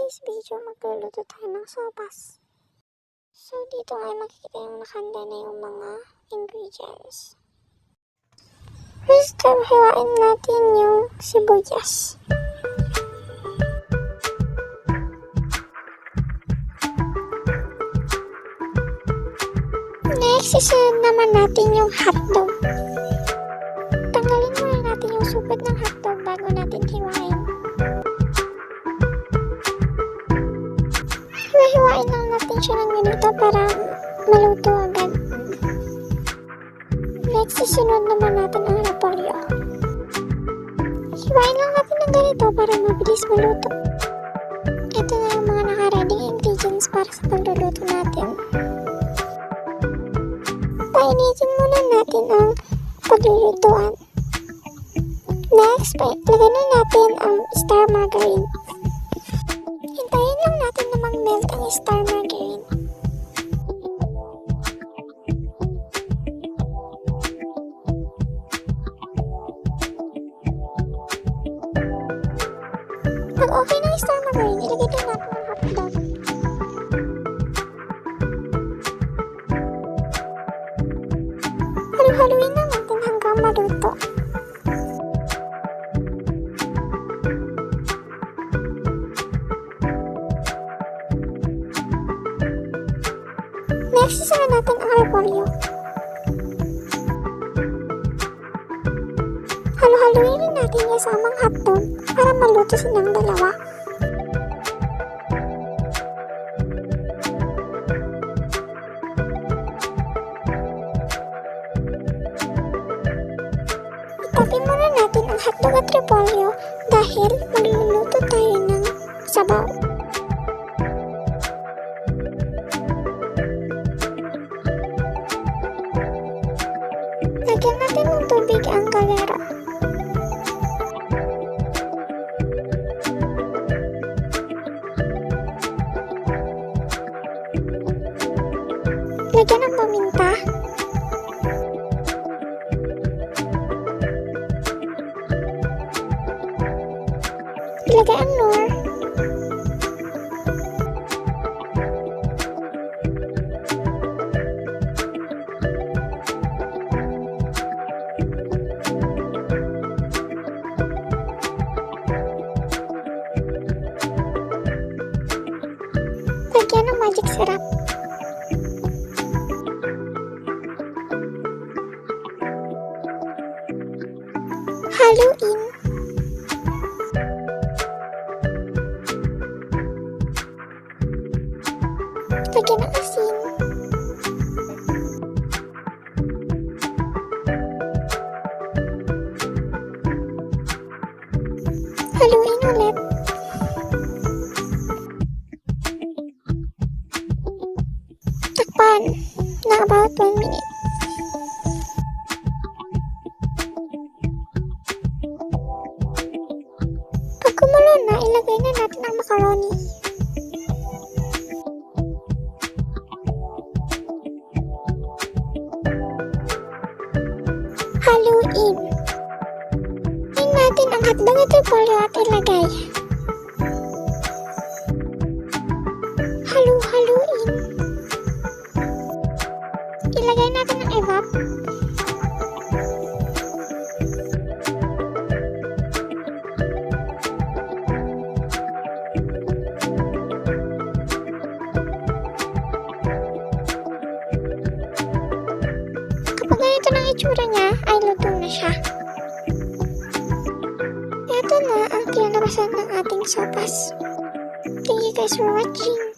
today's video, magluluto tayo ng sopas. So, dito ay makikita yung nakanda na yung mga ingredients. First, hiwain natin yung sibuyas. Next, isunod naman natin yung hotdog. Tanggalin muna natin yung supot ng hotdog bago natin hiwain. Hiwa-hiwain lang natin siya ng ganito para maluto agad. Next, isunod naman natin ang repolyo. Hiwain lang natin ng ganito para mabilis maluto. Ito na yung mga naka-ready ingredients para sa pagluluto natin. Painitin muna natin ang paglulutuan. Next, lagyan na natin ang star margarine. Hintayin lang natin na mag-melt ang star margarine. Pag okay na yung star margarine, ilagay na natin ang hotdog. Halu-haluin na natin hanggang maluto. Next, isunod natin ang repolyo. Halu-haluin rin natin yung samang hotdog para maluto silang dalawa. Itapin muna natin ang hotdog at repolyo dahil magluluto tayo ng sabaw. Lagyan natin ng tubig ang kaldero. Lagyan ng paminta. Ilagay ang nor. Lagyan ng magic syrup. Haluin. Lagyan ng asin. Haluin ulit. Takpan na about 1 minute. Pag kumulo na, ilagay na natin ang macaroni. Haluin. Haluin natin ang hotdog at repolyo at ilagay. Halu-haluin. Ilagay natin ang evap. Kapag ganito ng itsura niya, ay luto na siya. Ito na ang kinalabasan ng ating sopas. Thank you guys for watching.